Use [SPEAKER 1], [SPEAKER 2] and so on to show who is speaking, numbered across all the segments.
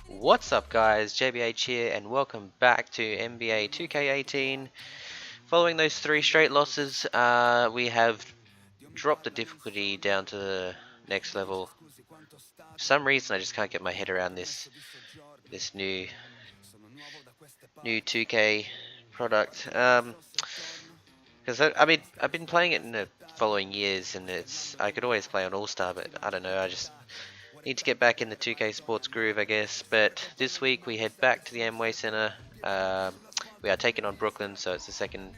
[SPEAKER 1] What's up guys, JBH here and welcome back to NBA 2K18. Following those 3 straight losses, we have dropped the difficulty down to the next level. For some reason I just can't get my head around this new 2K product. Because I've been playing it in the following years and I could always play on All-Star, but I don't know, I just need to get back in the 2K Sports groove, I guess. But this week we head back to the Amway Center. We are taking on Brooklyn, so it's the second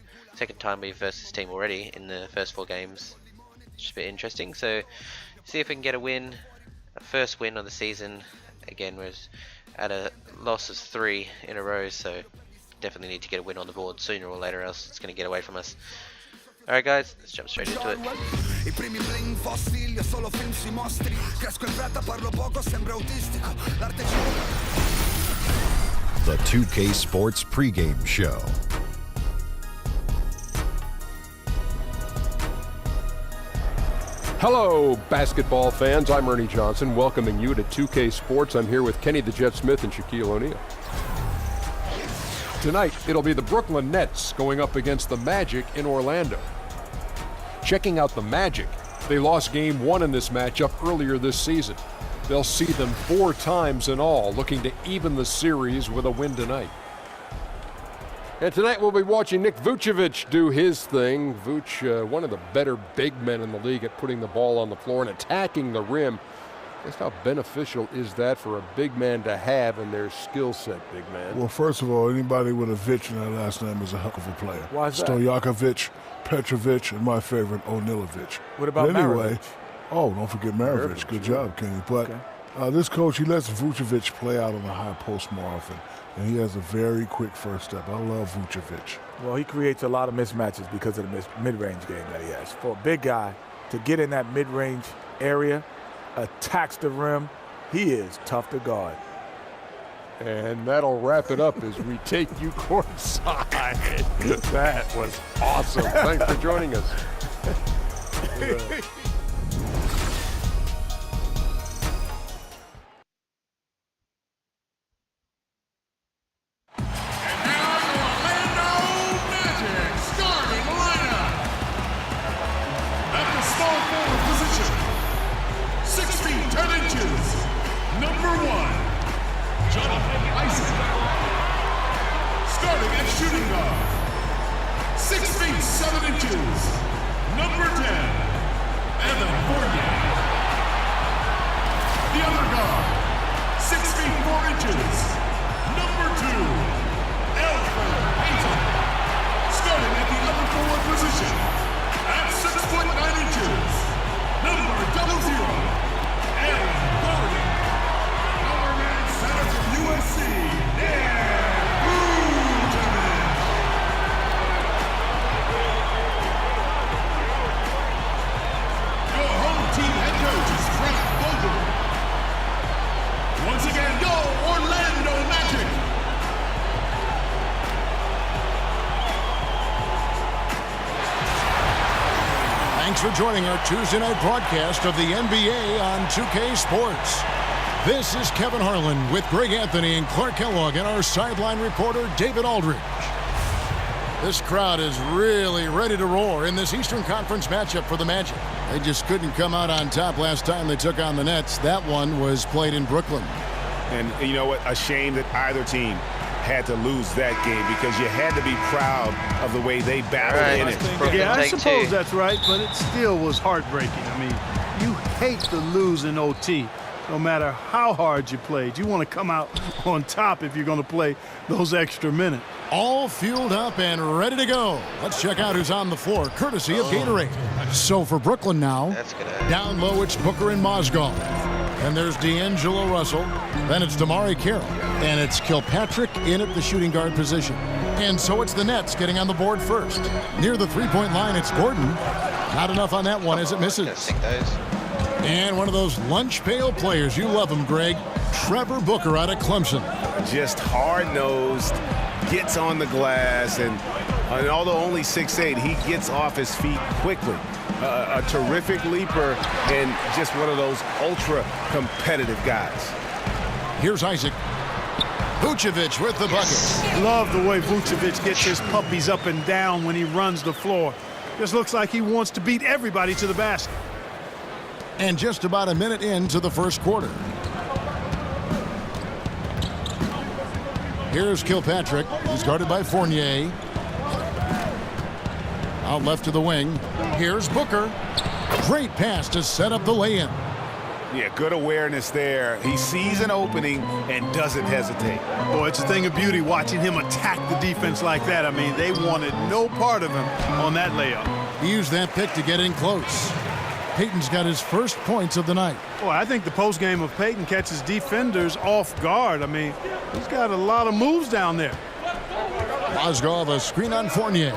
[SPEAKER 1] time we've versed this team already in the first 4 games. Should be interesting. So see if we can get a first win of the season. Again, we're at a loss of 3 in a row, so definitely need to get a win on the board sooner or later, else it's going to get away from us. Alright guys, let's jump straight into it.
[SPEAKER 2] I primi bling fossili, solo film sui mostri. Cresco in fretta, parlo poco, sembra autistico.
[SPEAKER 3] The 2K Sports pregame show.
[SPEAKER 4] Hello, basketball fans. I'm Ernie Johnson, welcoming you to 2K Sports. I'm here with Kenny the Jet Smith and Shaquille O'Neal. Tonight, it'll be the Brooklyn Nets going up against the Magic in Orlando. Checking out the Magic, they lost Game 1 in this matchup earlier this season. They'll see them 4 times in all, looking to even the series with a win tonight. And tonight we'll be watching Nick Vucevic do his thing. Vuce, one of the better big men in the league at putting the ball on the floor and attacking the rim. Just how beneficial is that for a big man to have in their skill set, big man?
[SPEAKER 5] Well, first of all, anybody with a Vic in their last name is a heck of a player.
[SPEAKER 6] Why is that?
[SPEAKER 5] Stojakovic, Petrovic, and my favorite, Onilovic.
[SPEAKER 6] What about
[SPEAKER 5] anyway?
[SPEAKER 6] Maravich?
[SPEAKER 5] Oh, don't forget Maravich. Good job, Kenny. But this coach, he lets Vucevic play out on the high post more often, and he has a very quick first step. I love Vucevic.
[SPEAKER 6] Well, he creates a lot of mismatches because of the mid-range game that he has. For a big guy to get in that mid-range area, attacks the rim, he is tough to guard.
[SPEAKER 4] And that'll wrap it up as we take you courtside. That was awesome. Thanks for joining us.
[SPEAKER 7] Shooting guard, 6 feet 7 inches, number 10, Evan Fournier. The other guard, 6 feet 4 inches, number 2, Alfred Payton. Starting at the other forward position, at 6 foot 9 inches, number 00, Aaron Gordon. Our man center from USC, once again, go Orlando Magic!
[SPEAKER 3] Thanks for joining our Tuesday night broadcast of the NBA on 2K Sports. This is Kevin Harlan with Greg Anthony and Clark Kellogg and our sideline reporter David Aldridge. This crowd is really ready to roar in this Eastern Conference matchup for the Magic. They just couldn't come out on top last time they took on the Nets. That one was played in Brooklyn.
[SPEAKER 8] And you know what? A shame that either team had to lose that game because you had to be proud of the way they battled in it.
[SPEAKER 1] Brooklyn,
[SPEAKER 9] Yeah, I suppose
[SPEAKER 1] 2.
[SPEAKER 9] that's right, but it still was heartbreaking. I mean, you hate to lose in OT. No matter how hard you played, you want to come out on top if you're going to play those extra minutes.
[SPEAKER 3] All fueled up and ready to go. Let's check out who's on the floor, courtesy of Gatorade. So for Brooklyn now, down low it's Booker and Mozgov. And there's D'Angelo Russell. Then it's Damari Carroll. And it's Kilpatrick in at the shooting guard position. And so it's the Nets getting on the board first. Near the three-point line, it's Gordon. Not enough on that one as it misses. And one of those lunch pail players, you love him, Greg, Trevor Booker out of Clemson.
[SPEAKER 8] Just hard-nosed, gets on the glass, and although only 6'8", he gets off his feet quickly. A terrific leaper and just one of those ultra-competitive guys.
[SPEAKER 3] Here's Isaac. Vucevic with the bucket.
[SPEAKER 9] Love the way Vucevic gets his puppies up and down when he runs the floor. Just looks like he wants to beat everybody to the basket.
[SPEAKER 3] And just about a minute into the first quarter. Here's Kilpatrick. He's guarded by Fournier. Out left to the wing. Here's Booker. Great pass to set up the lay-in.
[SPEAKER 8] Yeah, good awareness there. He sees an opening and doesn't hesitate.
[SPEAKER 9] Boy, it's a thing of beauty watching him attack the defense like that. I mean, they wanted no part of him on that layup.
[SPEAKER 3] He used that pick to get in close. Payton's got his first points of the night.
[SPEAKER 9] Boy, I think the postgame of Payton catches defenders off guard. I mean, he's got a lot of moves down there.
[SPEAKER 3] Mozgov, a screen on Fournier.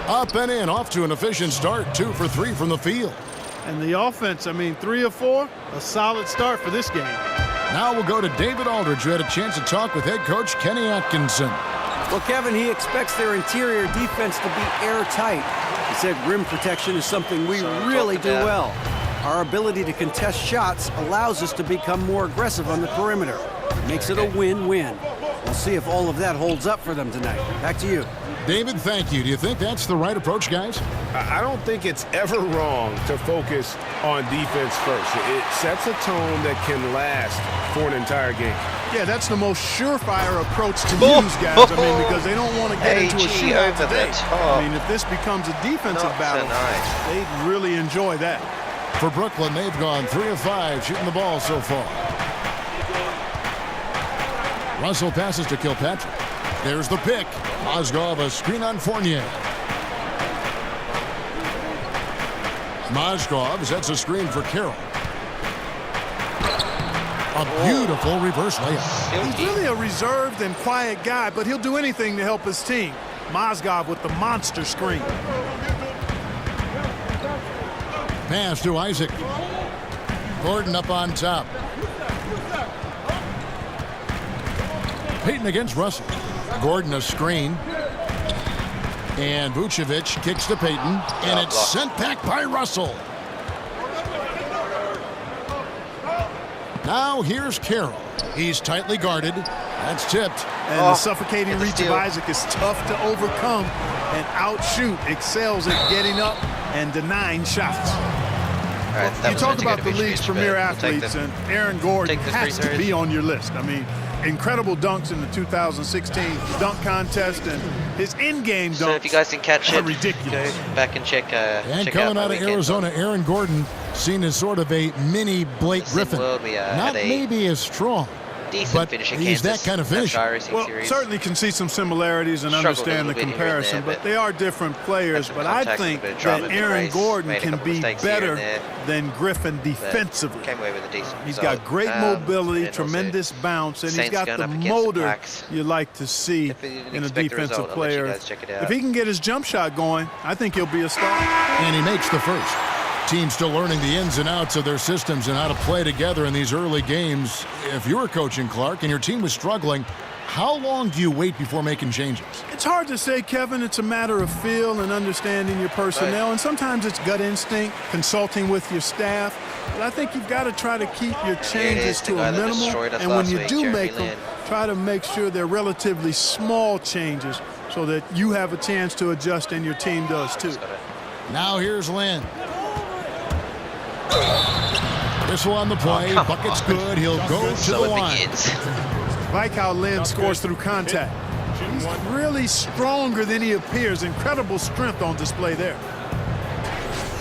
[SPEAKER 3] Up and in, off to an efficient start. 2 for 3 from the field.
[SPEAKER 9] And the offense, I mean, 3 of 4, a solid start for this game.
[SPEAKER 3] Now we'll go to David Aldridge, who had a chance to talk with head coach Kenny Atkinson.
[SPEAKER 10] Well, Kevin, he expects their interior defense to be airtight. He said rim protection is something we really do well. Our ability to contest shots allows us to become more aggressive on the perimeter. Makes it a win-win. We'll see if all of that holds up for them tonight. Back to you.
[SPEAKER 3] David, thank you. Do you think that's the right approach, guys?
[SPEAKER 8] I don't think it's ever wrong to focus on defense first. It sets a tone that can last for an entire game.
[SPEAKER 9] Yeah, that's the most surefire approach to use, guys. I mean, because they don't want to get into a shootout today. I mean, if this becomes a defensive battle, they'd really enjoy that.
[SPEAKER 3] For Brooklyn, they've gone 3 of 5 shooting the ball so far. Russell passes to Kilpatrick. There's the pick. Mozgov, a screen on Fournier. Mozgov sets a screen for Carroll. A beautiful reverse layup.
[SPEAKER 9] He's really a reserved and quiet guy, but he'll do anything to help his team. Mozgov with the monster screen.
[SPEAKER 3] Pass to Isaac. Gordon up on top. Payton against Russell. Gordon a screen. And Vucevic kicks to Payton. And it's sent back by Russell. Now here's Carroll. He's tightly guarded. That's tipped.
[SPEAKER 9] And the suffocating reach of Isaac is tough to overcome and outshoot. Excels at getting up and denying shots. You talk about the league's premier athletes, and Aaron Gordon has to be on your list. I mean, incredible dunks in the 2016 dunk contest, and his in-game dunks.
[SPEAKER 1] So if you guys didn't catch it,
[SPEAKER 9] ridiculous.
[SPEAKER 1] Go back and check.
[SPEAKER 3] And coming out of Arizona, Aaron Gordon seen as sort of a mini Blake Griffin. Not maybe as strong, but he's that kind of finisher.
[SPEAKER 9] Well, certainly can see some similarities and understand the comparison, but they are different players. But I think that Aaron Gordon can be better than Griffin defensively. He's got great mobility, tremendous bounce, and he's got the motor you like to see in a defensive player. If he can get his jump shot going, I think he'll be a star.
[SPEAKER 3] And he makes the first. Team still learning the ins and outs of their systems and how to play together in these early games. If you were coaching Clark and your team was struggling, how long do you wait before making changes?
[SPEAKER 9] It's hard to say, Kevin. It's a matter of feel and understanding your personnel, and sometimes it's gut instinct, consulting with your staff. But I think you've got to try to keep your changes to a minimal, and when you do make them, try to make sure they're relatively small changes so that you have a chance to adjust and your team does too.
[SPEAKER 3] Now here's Lynn. Whistle on the play. Bucket's good. He'll go to the line.
[SPEAKER 9] Like how Lynn scores through contact. He's really stronger than he appears. Incredible strength on display there.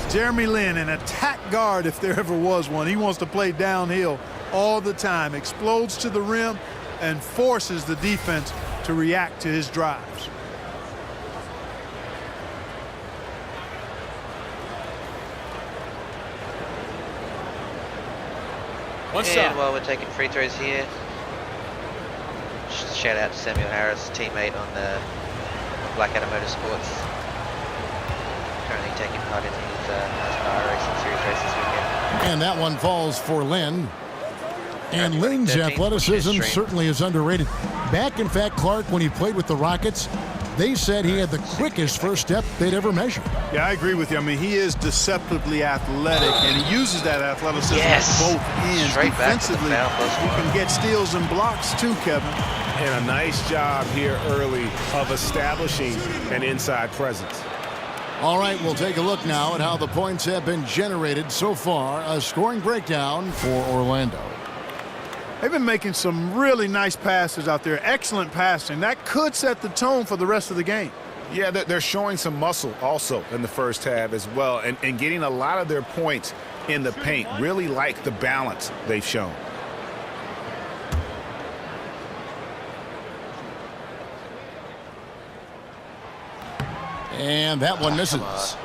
[SPEAKER 9] Jeremy Lin, an attack guard if there ever was one. He wants to play downhill all the time. Explodes to the rim and forces the defense to react to his drives.
[SPEAKER 1] And while we're taking free throws here, just shout out to Samuel Harris, teammate on the Blackadder Motorsports. Currently taking part in his NASCAR racing series race this weekend.
[SPEAKER 3] And that one falls for Lynn. And Lynn's athleticism certainly is underrated. Back, in fact, Clark, when he played with the Rockets, they said he had the quickest first step they'd ever measured.
[SPEAKER 9] Yeah, I agree with you. I mean, he is deceptively athletic, and he uses that athleticism at both ends.
[SPEAKER 1] Straight
[SPEAKER 9] defensively. He can get steals and blocks too, Kevin.
[SPEAKER 8] And a nice job here early of establishing an inside presence.
[SPEAKER 3] All right, we'll take a look now at how the points have been generated so far. A scoring breakdown for Orlando.
[SPEAKER 9] They've been making some really nice passes out there. Excellent passing. That could set the tone for the rest of the game.
[SPEAKER 8] Yeah, they're showing some muscle also in the first half as well, and getting a lot of their points in the paint. Really like the balance they've shown.
[SPEAKER 3] And that one misses.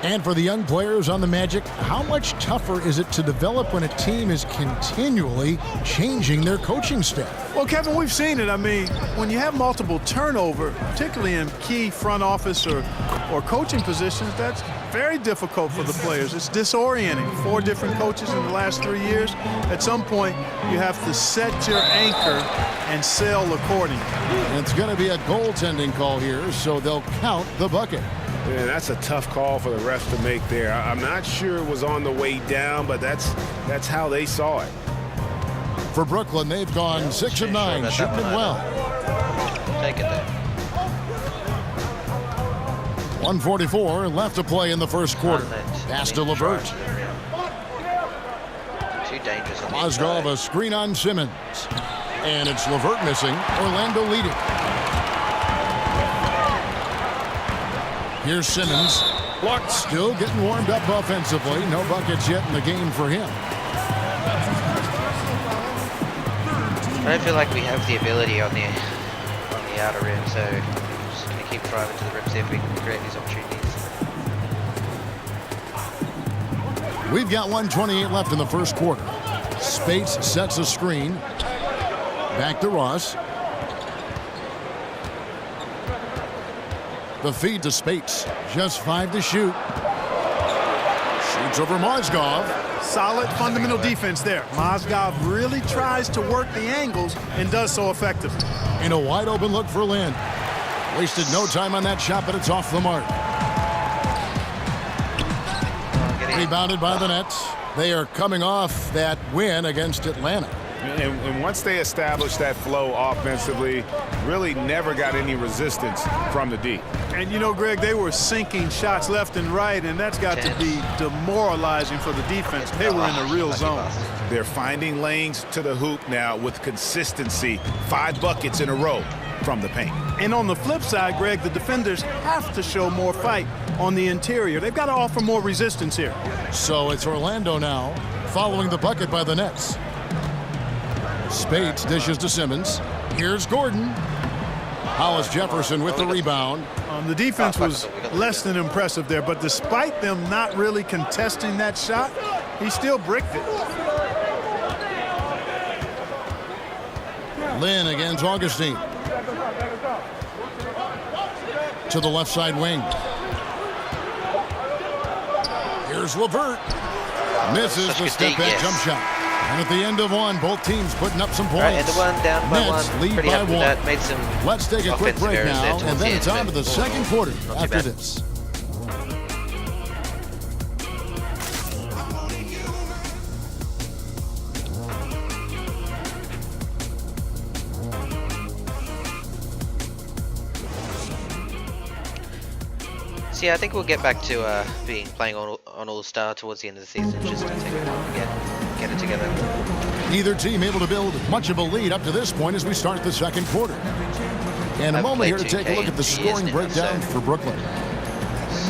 [SPEAKER 3] And for the young players on the Magic, how much tougher is it to develop when a team is continually changing their coaching staff?
[SPEAKER 9] Well, Kevin, we've seen it. I mean, when you have multiple turnover, particularly in key front office or coaching positions, that's very difficult for the players. It's disorienting. 4 different coaches in the last 3 years. At some point, you have to set your anchor and sail accordingly.
[SPEAKER 3] It's going to be a goaltending call here, so they'll count the bucket.
[SPEAKER 8] Yeah, that's a tough call for the refs to make there. I'm not sure it was on the way down, but that's how they saw it.
[SPEAKER 3] For Brooklyn, they've gone 6 of 9, shooting it well.
[SPEAKER 1] Take it there.
[SPEAKER 3] 1:44 left to play in the first quarter. Pass to LeVert.
[SPEAKER 1] Too dangerous.
[SPEAKER 3] Mozgov, a screen on Simmons. And it's LeVert missing. Orlando leading. Here's Simmons. Blocked. Still getting warmed up offensively. No buckets yet in the game for him.
[SPEAKER 1] I don't feel like we have the ability on the outer rim, so we're just going to keep driving to the rim, see if we can create these opportunities.
[SPEAKER 3] We've got 1:28 left in the first quarter. Spates sets a screen. Back to Ross. The feed to Spates. Just 5 to shoot. Shoots over Mozgov.
[SPEAKER 9] Solid fundamental defense there. Mozgov really tries to work the angles and does so effectively.
[SPEAKER 3] And a wide open look for Lynn. Wasted no time on that shot, but it's off the mark. Rebounded by the Nets. They are coming off that win against Atlanta.
[SPEAKER 8] And once they established that flow offensively, really never got any resistance from the D.
[SPEAKER 9] And, you know, Greg, they were sinking shots left and right, and that's got to be demoralizing for the defense. They were in a real zone.
[SPEAKER 8] They're finding lanes to the hoop now with consistency. 5 buckets in a row from the paint.
[SPEAKER 9] And on the flip side, Greg, the defenders have to show more fight on the interior. They've got to offer more resistance here.
[SPEAKER 3] So it's Orlando now, following the bucket by the Nets. Spates dishes to Simmons. Here's Gordon. Hollis Jefferson with the rebound.
[SPEAKER 9] The defense was less than impressive there, but despite them not really contesting that shot, he still bricked it.
[SPEAKER 3] Lynn against Augustine. To the left side wing. Here's LeVert. Misses the step-back jump shot. And at the end of one, both teams putting up some points.
[SPEAKER 1] Right, end of one, down by
[SPEAKER 3] Nets
[SPEAKER 1] one.
[SPEAKER 3] lead
[SPEAKER 1] Pretty
[SPEAKER 3] by
[SPEAKER 1] happy with
[SPEAKER 3] 1.
[SPEAKER 1] that. Made some
[SPEAKER 3] Let's take a quick break now, and then it's on to the second quarter after
[SPEAKER 1] bad.
[SPEAKER 3] this.
[SPEAKER 1] So yeah, I think we'll get back to playing on All-Star towards the end of the season, just to take a while to get it together.
[SPEAKER 3] Neither team able to build much of a lead up to this point as we start the second quarter. And a moment here to take a look at the scoring breakdown for Brooklyn.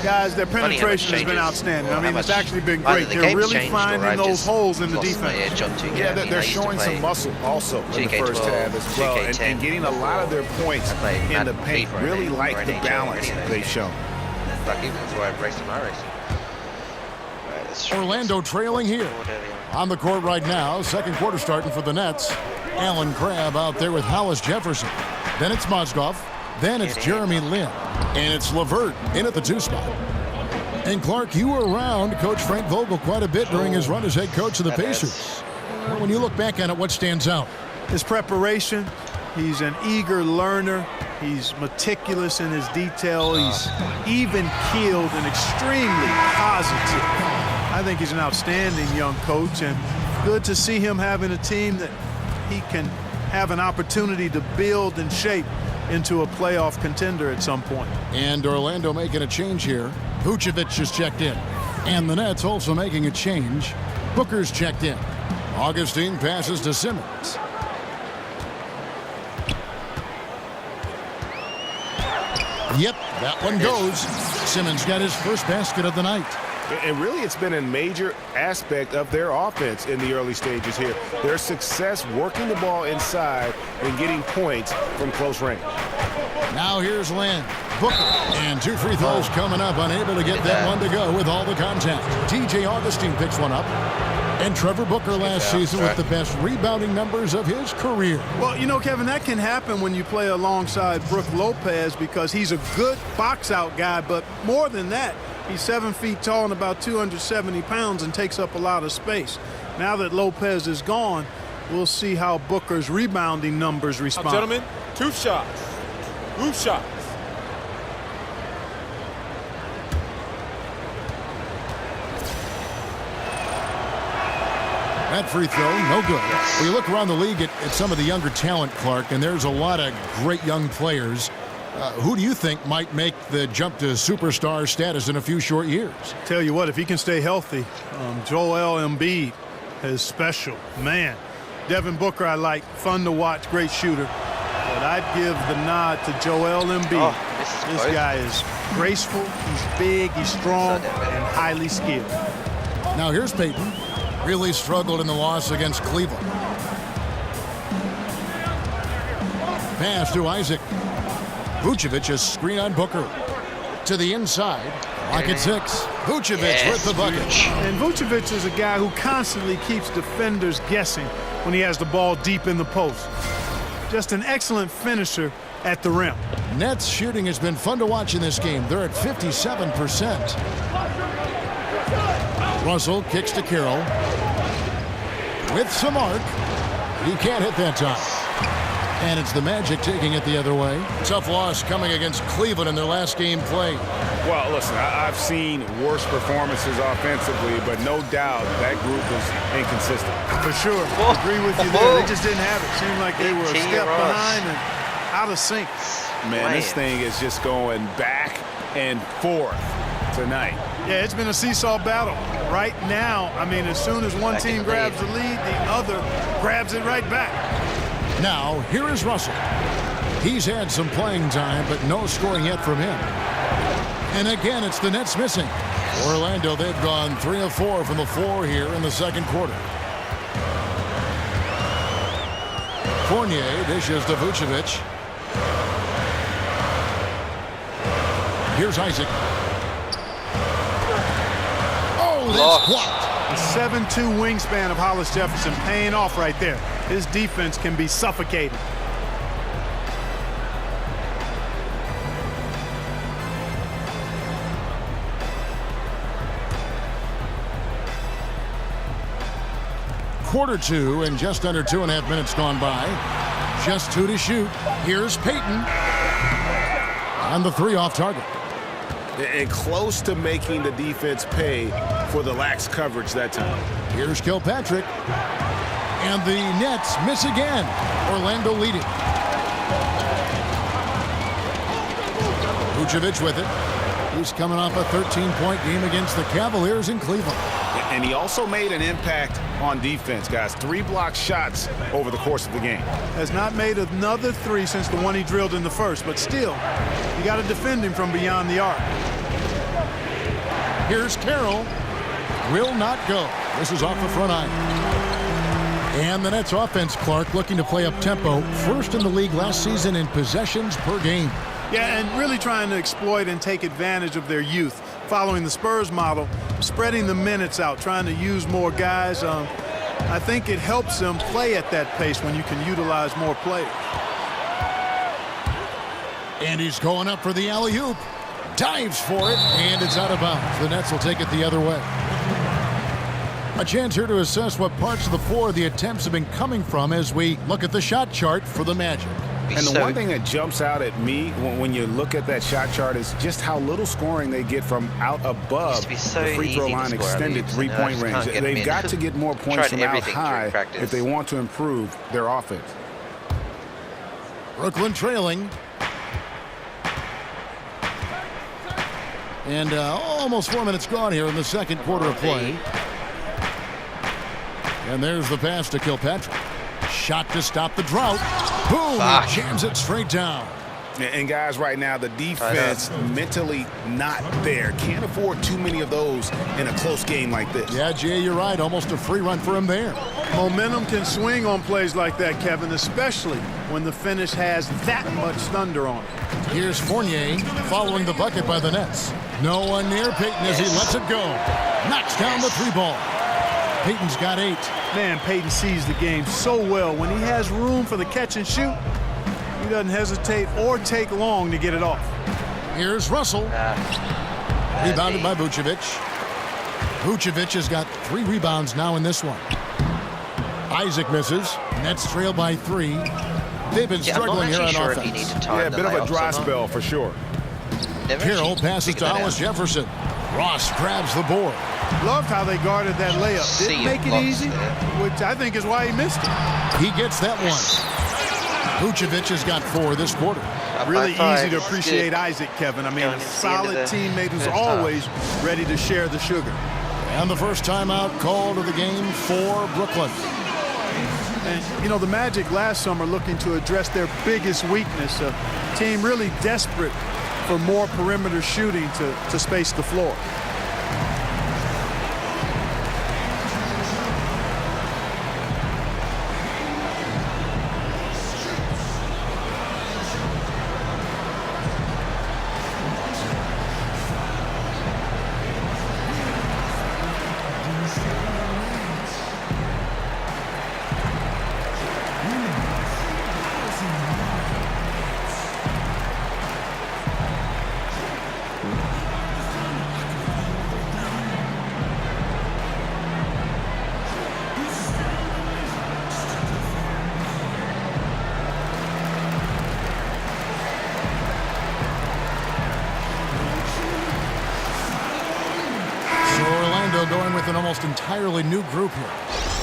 [SPEAKER 9] Guys, their penetration has been outstanding. I mean, it's actually been great. They're really finding those holes in the defense.
[SPEAKER 8] Yeah, they're showing some muscle also in the first half as well, and getting a lot of their points in the paint. Really like the balance they've shown.
[SPEAKER 1] Even before I raced my race. Right,
[SPEAKER 3] Orlando trailing here. On the court right now, second quarter starting for the Nets. Allen Crabbe out there with Hollis Jefferson. Then it's Mozgov. Then it's Jeremy Lin. And it's LeVert in at the 2 spot. And Clark, you were around Coach Frank Vogel quite a bit during his run as head coach of the Pacers. When you look back on it, what stands out?
[SPEAKER 9] His preparation. He's an eager learner. He's meticulous in his detail. He's even-keeled and extremely positive. I think he's an outstanding young coach, and good to see him having a team that he can have an opportunity to build and shape into a playoff contender at some point.
[SPEAKER 3] And Orlando making a change here. Vucevic is checked in. And the Nets also making a change. Booker's checked in. Augustine passes to Simmons. Yep, that one goes. Simmons got his first basket of the night.
[SPEAKER 8] And really, it's been a major aspect of their offense in the early stages here. Their success working the ball inside and getting points from close range.
[SPEAKER 3] Now here's Lynn. Booker. And 2 free throws coming up. Unable to get that one to go with all the contact. TJ Augustine picks one up. And Trevor Booker last season with the best rebounding numbers of his career.
[SPEAKER 9] Well, you know, Kevin, that can happen when you play alongside Brook Lopez because he's a good box-out guy, but more than that, he's 7 feet tall and about 270 pounds and takes up a lot of space. Now that Lopez is gone, we'll see how Booker's rebounding numbers respond.
[SPEAKER 11] Gentlemen, 2 shots. 2 shots.
[SPEAKER 3] That free throw, no good. When you look around the league at some of the younger talent, Clark, and there's a lot of great young players. Who do you think might make the jump to superstar status in a few short years?
[SPEAKER 9] Tell you what, if he can stay healthy, Joel Embiid is special. Man, Devin Booker I like, fun to watch, great shooter. But I'd give the nod to Joel Embiid. This guy is graceful, he's big, he's strong, and highly skilled.
[SPEAKER 3] Now here's Peyton. Really struggled in the loss against Cleveland. Pass to Isaac. Vucevic is screen on Booker. To the inside. Pocket 6. Vucevic with the bucket.
[SPEAKER 9] And Vucevic is a guy who constantly keeps defenders guessing when he has the ball deep in the post. Just an excellent finisher at the rim.
[SPEAKER 3] Nets shooting has been fun to watch in this game. They're at 57%. Russell kicks to Carroll. With some arc. He can't hit that time. And it's the Magic taking it the other way. Tough loss coming against Cleveland in their last game played.
[SPEAKER 8] Well, listen, I've seen worse performances offensively, but no doubt that group was inconsistent.
[SPEAKER 9] For sure. I agree with you there. They just didn't have it. Seemed like they were a step behind and out of sync.
[SPEAKER 8] Man, this thing is just going back and forth tonight.
[SPEAKER 9] Yeah, it's been a seesaw battle. Right now, I mean, as soon as one team grabs the lead, the other grabs it right back.
[SPEAKER 3] Now, here is Russell. He's had some playing time, but no scoring yet from him. And again, it's the Nets missing. Orlando, they've gone 3 of 4 from the floor here in the second quarter. Fournier dishes to Vucevic. Here's Isaac. Oh, that's blocked.
[SPEAKER 9] The 7'2" wingspan of Hollis Jefferson paying off right there. His defense can be suffocating.
[SPEAKER 3] Quarter 2 and just under 2.5 minutes gone by. Just 2 to shoot. Here's Peyton. And the 3 off target.
[SPEAKER 8] And close to making the defense pay for the lax coverage that time.
[SPEAKER 3] Here's Kilpatrick. And the Nets miss again. Orlando leading. Vucevic with it. He's coming off a 13-point game against the Cavaliers in Cleveland.
[SPEAKER 8] And he also made an impact on defense, guys. 3 block shots over the course of the game.
[SPEAKER 9] Has not made another 3 since the one he drilled in the first, but still, you got to defend him from beyond the arc.
[SPEAKER 3] Here's Carroll. Will not go. This is off the front iron. And the Nets offense, Clark, looking to play up tempo. First in the league last season in possessions per game.
[SPEAKER 9] Yeah, and really trying to exploit and take advantage of their youth. Following the Spurs model, spreading the minutes out, trying to use more guys. I think it helps them play at that pace when you can utilize more players.
[SPEAKER 3] And he's going up for the alley-oop. Dives for it, and it's out of bounds. The Nets will take it the other way. A chance here to assess what parts of the floor the attempts have been coming from as we look at the shot chart for the Magic.
[SPEAKER 8] And the one thing that jumps out at me when you look at that shot chart is just how little scoring they get from out above the free throw line extended three-point range. They've got to get more points from out high if they want to improve their offense.
[SPEAKER 3] Brooklyn trailing. And almost 4 minutes gone here in the second quarter of play. And there's the pass to Kilpatrick. Shot to stop the drought. Boom! Jams it straight down.
[SPEAKER 8] And guys, right now, the defense mentally not there. Can't afford too many of those in a close game like this.
[SPEAKER 3] Yeah, Jay, you're right. Almost a free run for him there.
[SPEAKER 9] Momentum can swing on plays like that, Kevin, especially when the finish has that much thunder on it.
[SPEAKER 3] Here's Fournier following the bucket by the Nets. No one near Payton as he lets it go. Knocks down the three ball. Payton's got 8.
[SPEAKER 9] Man, Payton sees the game so well. When he has room for the catch and shoot, he doesn't hesitate or take long to get it off.
[SPEAKER 3] Here's Russell. Rebounded by Vucevic. Vucevic has got 3 rebounds now in this one. Isaac misses. Nets trail by 3. They've been struggling here on offense.
[SPEAKER 8] Yeah, a bit of a dry spell for sure.
[SPEAKER 3] Carroll passes to Hollis Jefferson. Ross grabs the board.
[SPEAKER 9] Loved how they guarded that layup. Didn't make it easy, which I think is why he missed it.
[SPEAKER 3] He gets that one. Vucevic has got 4 this quarter.
[SPEAKER 9] Really easy to appreciate Isaac, Kevin. I mean, a solid teammate who's always ready to share the sugar.
[SPEAKER 3] And the first timeout called of the game for Brooklyn.
[SPEAKER 9] And, you know, the Magic last summer looking to address their biggest weakness, a team really desperate for more perimeter shooting to space the floor.
[SPEAKER 3] Going with an almost entirely new group here.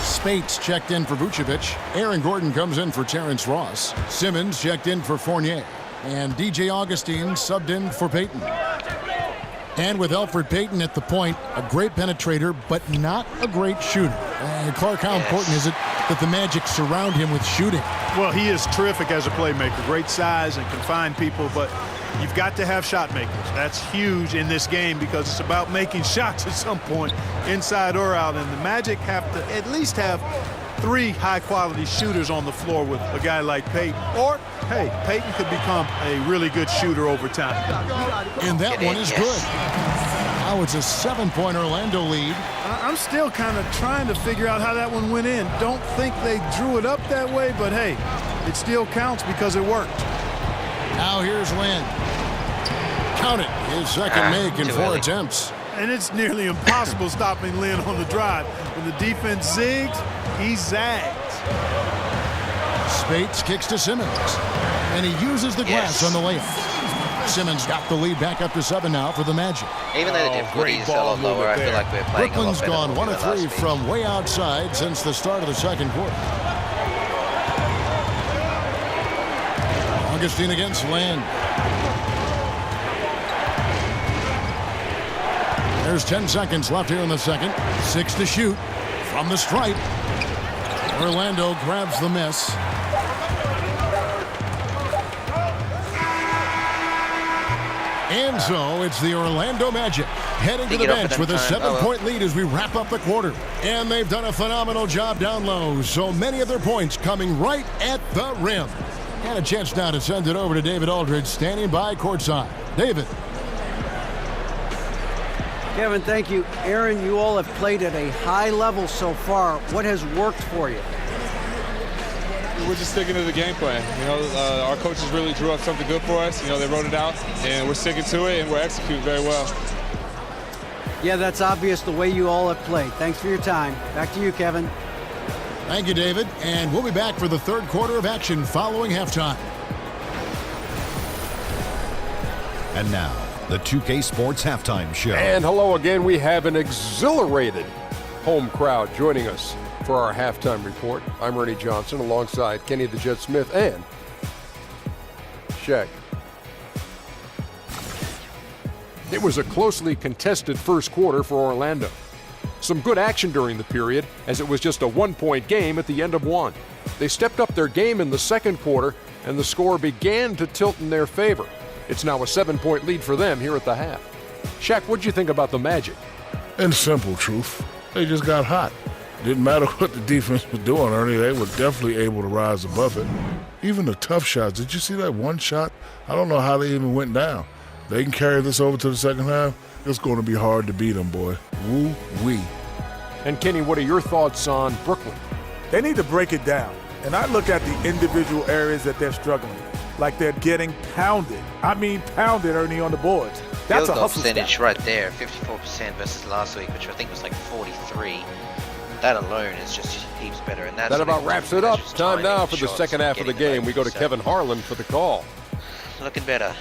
[SPEAKER 3] Spates checked in for Vucevic. Aaron Gordon comes in for Terrence Ross. Simmons checked in for Fournier. And DJ Augustine subbed in for Payton. And with Elfrid Payton at the point, a great penetrator, but not a great shooter. And Clark, how important is it that the Magic surround him with shooting?
[SPEAKER 9] Well, he is terrific as a playmaker. Great size and can find people, but you've got to have shot makers. That's huge in this game because it's about making shots at some point, inside or out. And the Magic have to at least have 3 high-quality shooters on the floor with a guy like Payton. Or, hey, Payton could become a really good shooter over time.
[SPEAKER 3] And that one is good. Now it's a 7-point Orlando lead.
[SPEAKER 9] I'm still kind of trying to figure out how that one went in. Don't think they drew it up that way, but hey, it still counts because it worked.
[SPEAKER 3] Now here's Lynn. Count it. His second make in 4 attempts.
[SPEAKER 9] And it's nearly impossible stopping Lynn on the drive. When the defense zigs, he zags.
[SPEAKER 3] Spates kicks to Simmons. And he uses the glass on the layup. Simmons got the lead back up to 7 now for the Magic.
[SPEAKER 1] Even though the difficulties are a lot lower, I feel like we're playing
[SPEAKER 3] Brooklyn's
[SPEAKER 1] a lot better
[SPEAKER 3] gone 1 of 3 from way outside since the start of the second quarter. Augustine against Land. There's 10 seconds left here in the second. 6 to shoot from the stripe. Orlando grabs the miss. And so it's the Orlando Magic heading to the bench with a 7-point lead as we wrap up the quarter. And they've done a phenomenal job down low. So many of their points coming right at the rim. And a chance now to send it over to David Aldridge standing by courtside. David.
[SPEAKER 10] Kevin, thank you. Aaron, you all have played at a high level so far. What has worked for you?
[SPEAKER 11] We're just sticking to the game plan. You know, our coaches really drew up something good for us. You know, they wrote it out, and we're sticking to it, and we're executing very well.
[SPEAKER 10] Yeah, that's obvious the way you all have played. Thanks for your time. Back to you, Kevin.
[SPEAKER 3] Thank you, David. And we'll be back for the third quarter of action following halftime. And now, the 2K Sports Halftime Show.
[SPEAKER 4] And hello again. We have an exhilarated home crowd joining us for our halftime report. I'm Ernie Johnson alongside Kenny the Jet Smith and Shaq. It was a closely contested first quarter for Orlando. Some good action during the period, as it was just a one-point game at the end of one. They stepped up their game in the second quarter, and the score began to tilt in their favor. It's now a 7-point lead for them here at the half. Shaq, what'd you think about the Magic?
[SPEAKER 5] In simple truth, they just got hot. Didn't matter what the defense was doing, Ernie. They were definitely able to rise above it. Even the tough shots. Did you see that one shot? I don't know how they even went down. They can carry this over to the second half. It's going to be hard to beat them, boy. Woo-wee.
[SPEAKER 4] And Kenny, what are your thoughts on Brooklyn?
[SPEAKER 6] They need to break it down. And I look at the individual areas that they're struggling. Like they're getting pounded. I mean pounded, Ernie, on the boards. That's a hustle
[SPEAKER 1] percentage
[SPEAKER 6] stat.
[SPEAKER 1] right there, 54% versus last week, which I think was like 43. That alone is just heaps better. And that's
[SPEAKER 4] that about wraps it up. Time now for the second half of the game. We go to Kevin Harlan for the call.
[SPEAKER 1] Looking better.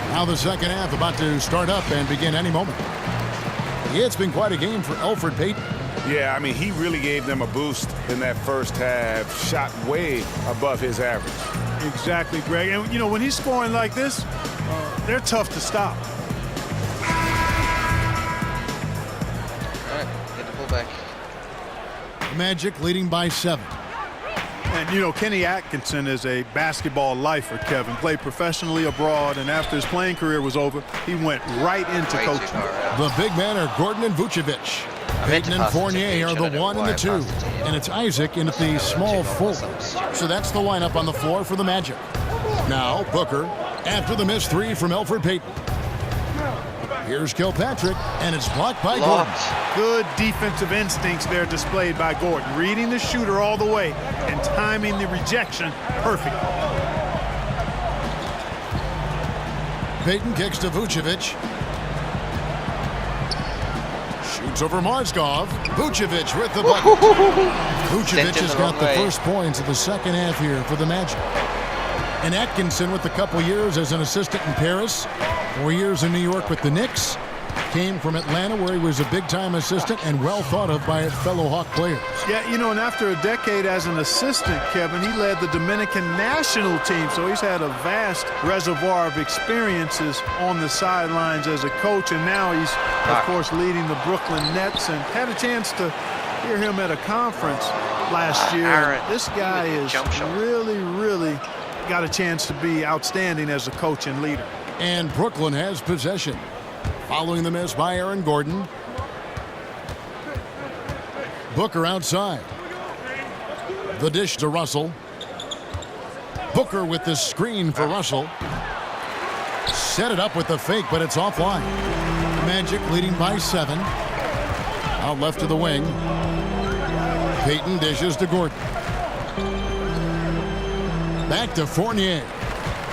[SPEAKER 3] Now the second half about to start up and begin any moment. Yeah, it's been quite a game for Elfrid Payton.
[SPEAKER 8] Yeah, I mean, he really gave them a boost in that first half. Shot way above his average.
[SPEAKER 9] Exactly, Greg. And, you know, when he's scoring like this, they're tough to stop.
[SPEAKER 1] All right, get the ball back.
[SPEAKER 3] Magic leading by 7.
[SPEAKER 9] And, you know, Kenny Atkinson is a basketball lifer, Kevin. Played professionally abroad, and after his playing career was over, he went right into coaching.
[SPEAKER 3] The big men are Gordon and Vucevic. Payton and Fournier are the 1 and the 2. And it's Isaac in at the small 4. So that's the lineup on the floor for the Magic. Now Booker after the missed 3 from Elfrid Payton. Here's Kilpatrick, and it's blocked by Gordon.
[SPEAKER 9] Good defensive instincts there displayed by Gordon. Reading the shooter all the way and timing the rejection perfect.
[SPEAKER 3] Payton kicks to Vucevic. Shoots over Mozgov. Vucevic with the bucket. Vucevic has got the first points of the second half here for the Magic. And Atkinson with a couple years as an assistant in Paris, 4 years in New York with the Knicks, came from Atlanta where he was a big-time assistant and well thought of by his fellow Hawk players.
[SPEAKER 9] Yeah, you know, and after a decade as an assistant, Kevin, he led the Dominican national team, so he's had a vast reservoir of experiences on the sidelines as a coach, and now he's, of course, leading the Brooklyn Nets, and had a chance to hear him at a conference last year. This guy is really got a chance to be outstanding as a coach and leader.
[SPEAKER 3] And Brooklyn has possession. Following the miss by Aaron Gordon. Booker outside. The dish to Russell. Booker with the screen for Russell. Set it up with the fake, but it's offline. Magic leading by 7. Out left to the wing. Payton dishes to Gordon. Back to Fournier.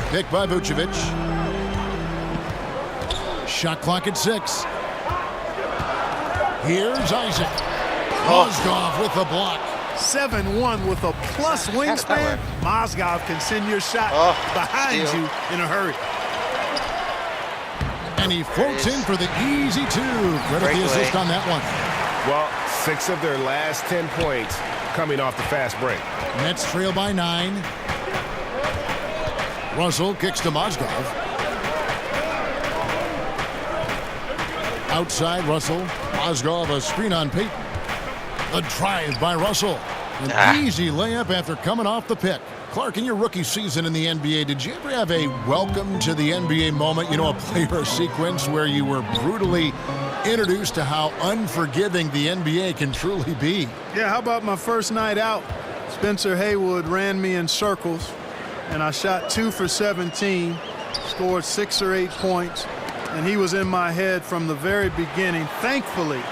[SPEAKER 3] Picked by Vucevic. Shot clock at 6. Here's Isaac. Mozgov with the block.
[SPEAKER 9] 7-1 with a plus wingspan. Mozgov can send your shot behind you in a hurry.
[SPEAKER 3] And he floats in for the easy 2. Credit the assist on that one.
[SPEAKER 8] Well, 6 of their last 10 points coming off the fast break.
[SPEAKER 3] Nets trail by 9. Russell kicks to Mozgov. Outside Russell. Mozgov a screen on Payton. A drive by Russell. An easy layup after coming off the pick. Clark, in your rookie season in the NBA, did you ever have a welcome to the NBA moment, you know, a play or a sequence where you were brutally introduced to how unforgiving the NBA can truly be?
[SPEAKER 9] Yeah, how about my first night out? Spencer Haywood ran me in circles, and I shot 2 for 17, scored 6 or 8 points, and he was in my head from the very beginning. Thankfully,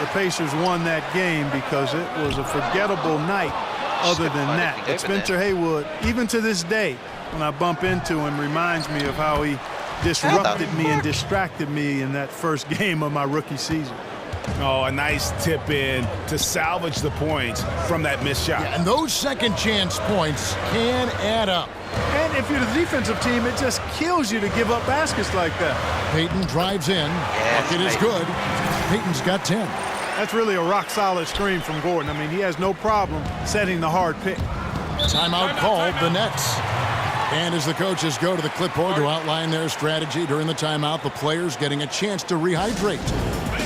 [SPEAKER 9] the Pacers won that game because it was a forgettable night other than that. But Spencer Haywood, even to this day, when I bump into him, reminds me of how he disrupted me and distracted me in that first game of my rookie season.
[SPEAKER 8] Oh, a nice tip in to salvage the points from that missed shot.
[SPEAKER 3] Yeah, and those second chance points can add up.
[SPEAKER 9] And if you're the defensive team, it just kills you to give up baskets like that.
[SPEAKER 3] Payton drives in. Bucket is good. Payton's got 10.
[SPEAKER 9] That's really a rock-solid screen from Gordon. I mean, he has no problem setting the hard pick.
[SPEAKER 3] Timeout called, the Nets. And as the coaches go to the clipboard to outline their strategy during the timeout, the players getting a chance to rehydrate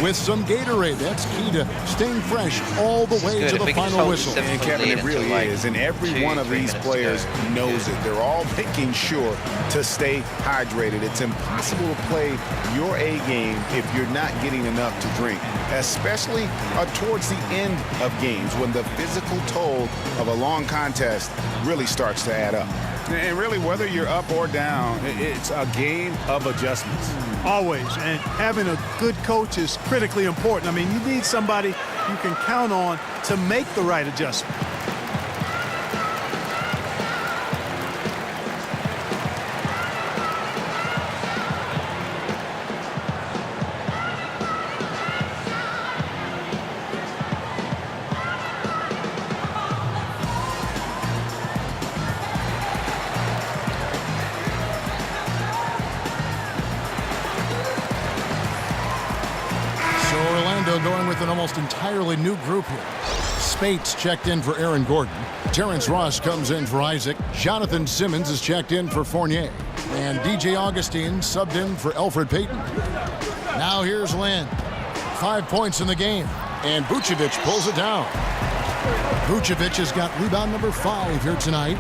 [SPEAKER 3] with some Gatorade. That's key to staying fresh all the way to the final whistle.
[SPEAKER 8] And Kevin, it really is. And every one of these players knows it. They're all making sure to stay hydrated. It's impossible to play your A game if you're not getting enough to drink, especially towards the end of games when the physical toll of a long contest really starts to add up. And really, whether you're up or down, it's a game of adjustments.
[SPEAKER 9] Always. And having a good coach is critically important. I mean, you need somebody you can count on to make the right adjustment.
[SPEAKER 3] Going with an almost entirely new group here. Spates checked in for Aaron Gordon. Terrence Ross comes in for Isaac. Jonathan Simmons is checked in for Fournier. And DJ Augustine subbed in for Elfrid Payton. Now here's Lynn. 5 points in the game. And Vucevic pulls it down. Vucevic has got rebound number 5 here tonight.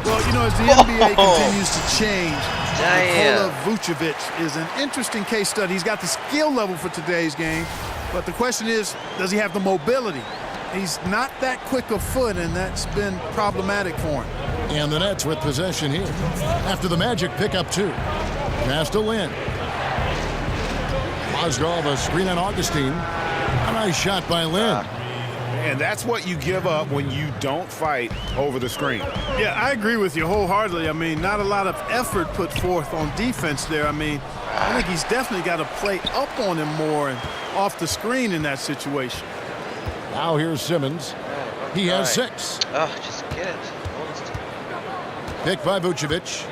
[SPEAKER 9] Well, you know, as the NBA continues to change, Nikola Vucevic is an interesting case study. He's got the skill level for today's game, but the question is, does he have the mobility? He's not that quick of foot, and that's been problematic for him.
[SPEAKER 3] And the Nets with possession here. After the Magic pick up 2. Pass to Lynn. Mozgov, a screen on Augustine. A nice shot by Lynn.
[SPEAKER 8] And that's what you give up when you don't fight over the screen.
[SPEAKER 9] Yeah, I agree with you wholeheartedly. I mean, not a lot of effort put forth on defense there. I mean, I think he's definitely got to play up on him more and off the screen in that situation.
[SPEAKER 3] Now here's Simmons. He has 6.
[SPEAKER 1] Oh, just get it.
[SPEAKER 3] Picked by Vucevic.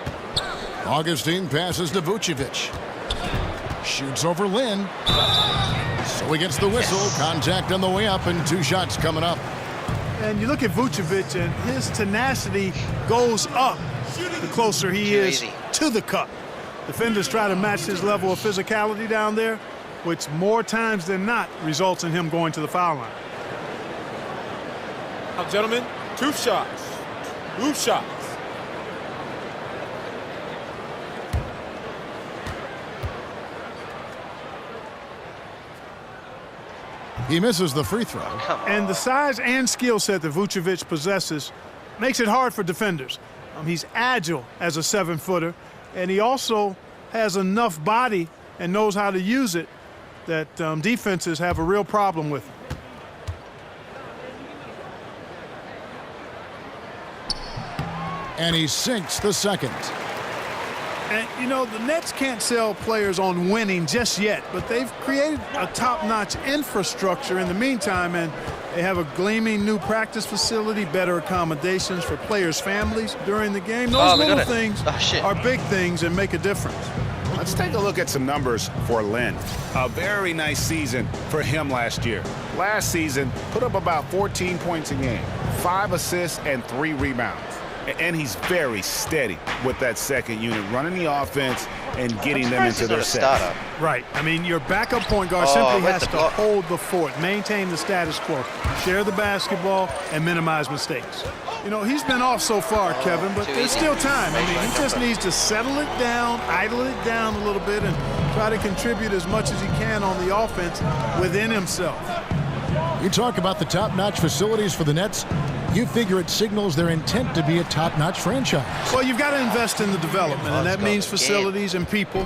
[SPEAKER 3] Augustine passes to Vucevic. Shoots over Lynn. So he gets the whistle. Contact on the way up and 2 shots coming up.
[SPEAKER 9] And you look at Vucevic and his tenacity goes up the closer he is to the cup. Defenders try to match his level of physicality down there, which more times than not results in him going to the foul line.
[SPEAKER 11] Now, gentlemen, 2 shots. 2 shots.
[SPEAKER 3] He misses the free throw.
[SPEAKER 9] And the size and skill set that Vucevic possesses makes it hard for defenders. He's agile as a 7-footer, and he also has enough body and knows how to use it that defenses have a real problem with him.
[SPEAKER 3] And he sinks the second.
[SPEAKER 9] And, you know, the Nets can't sell players on winning just yet, but they've created a top-notch infrastructure in the meantime, and they have a gleaming new practice facility, better accommodations for players' families during the game. Those little things are big things and make a difference.
[SPEAKER 8] Let's take a look at some numbers for Lynn. A very nice season for him last year. Last season, put up about 14 points a game, 5 assists, and 3 rebounds. And he's very steady with that second unit, running the offense and getting them into their sets.
[SPEAKER 9] Right. I mean, your backup point guard simply has to hold the fort, maintain the status quo, share the basketball, and minimize mistakes. You know, he's been off so far, Kevin, but there's still time. I mean, he just needs to settle it down, idle it down a little bit, and try to contribute as much as he can on the offense within himself.
[SPEAKER 3] You talk about the top-notch facilities for the Nets. You figure it signals their intent to be a top-notch franchise.
[SPEAKER 9] Well, you've got to invest in the development, and that means facilities and people.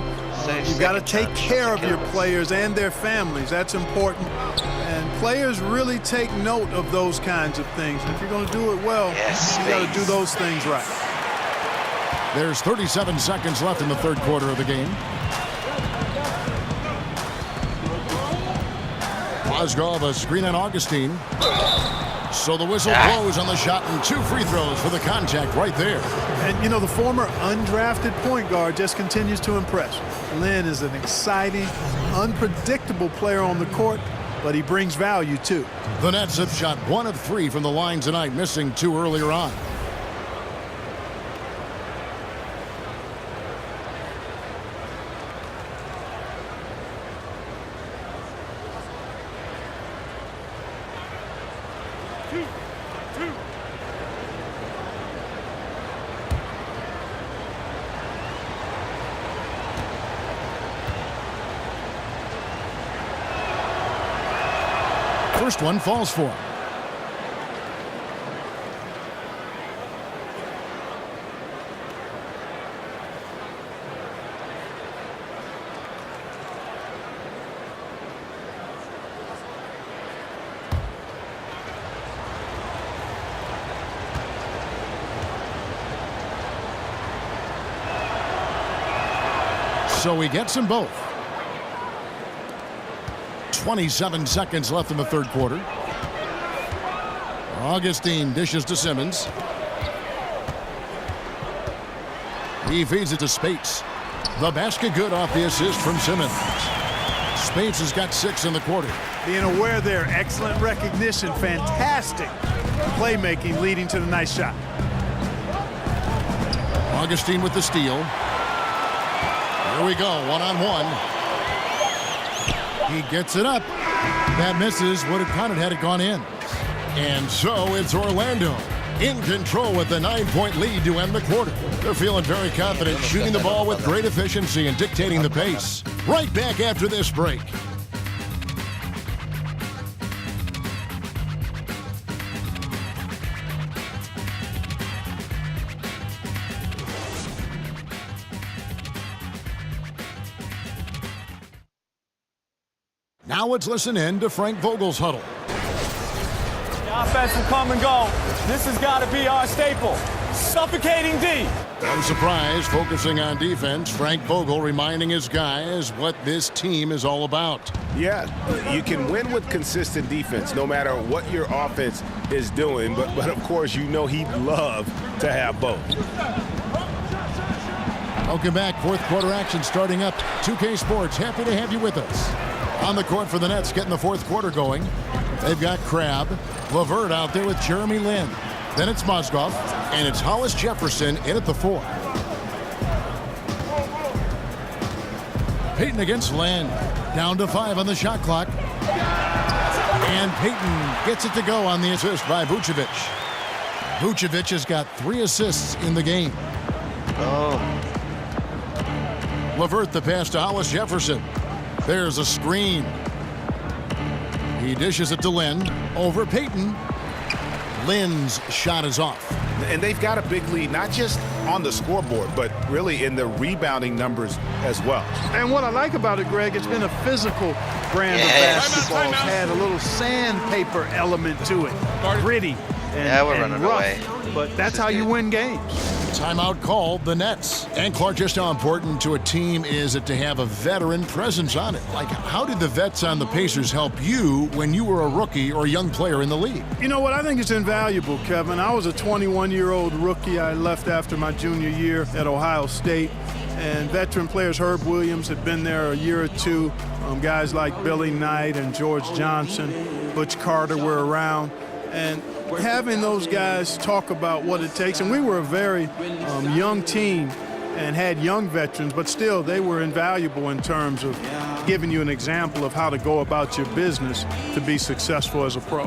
[SPEAKER 9] You've got to take care of your players and their families. That's important. And players really take note of those kinds of things. If you're going to do it well, you've got to do those things right.
[SPEAKER 3] There's 37 seconds left in the third quarter of the game. Mozgov, a screen on Augustine. So the whistle blows on the shot, and 2 free throws for the contact right there.
[SPEAKER 9] And, you know, the former undrafted point guard just continues to impress. Lynn is an exciting, unpredictable player on the court, but he brings value, too.
[SPEAKER 3] The Nets have shot 1 of 3 from the line tonight, missing 2 earlier on. First one falls for him. So he gets them both. 27 seconds left in the third quarter. Augustine dishes to Simmons. He feeds it to Spates. The basket good off the assist from Simmons. Spates has got 6 in the quarter.
[SPEAKER 9] Being aware there, excellent recognition, fantastic playmaking leading to the nice shot.
[SPEAKER 3] Augustine with the steal. Here we go, one-on-one. He gets it up. That misses. Would have counted had it gone in. And so it's Orlando in control with the 9-point lead to end the quarter. They're feeling very confident, shooting the ball with great efficiency and dictating the pace. Right back after this break. Now let's listen in to Frank Vogel's huddle.
[SPEAKER 12] The offense will come and go. This has got to be our staple. Suffocating D.
[SPEAKER 3] Unsurprised, focusing on defense, Frank Vogel reminding his guys what this team is all about.
[SPEAKER 8] Yeah, you can win with consistent defense no matter what your offense is doing. But of course, you know he'd love to have both.
[SPEAKER 3] Welcome back. Fourth quarter action starting up. 2K Sports, happy to have you with us. On the court for the Nets, getting the fourth quarter going. They've got Crabbe, LeVert out there with Jeremy Lin. Then it's Mozgov, and it's Hollis Jefferson in at the 4. Payton against Lin. Down to 5 on the shot clock. And Payton gets it to go on the assist by Vucevic. Vucevic has got 3 assists in the game. LeVert the pass to Hollis Jefferson. There's a screen. He dishes it to Lin. Over Payton. Lin's shot is off.
[SPEAKER 8] And they've got a big lead, not just on the scoreboard, but really in the rebounding numbers as well.
[SPEAKER 9] And what I like about it, Greg, it's been a physical brand of basketball. It's had a little sandpaper element to it. Gritty and rough. Away. But that's how you win games.
[SPEAKER 3] Timeout called the Nets. And Clark, just how important to a team is it to have a veteran presence on it? Like, how did the vets on the Pacers help you when you were a rookie or young player in the league?
[SPEAKER 9] You know what? I think it's invaluable, Kevin. I was a 21-year-old rookie. I left after my junior year at Ohio State. And veteran players, Herb Williams, had been there a year or two. Guys like Billy Knight and George Johnson, Butch Carter were around. And having those guys talk about what it takes, and we were a very young team and had young veterans, but still they were invaluable in terms of giving you an example of how to go about your business to be successful as a pro.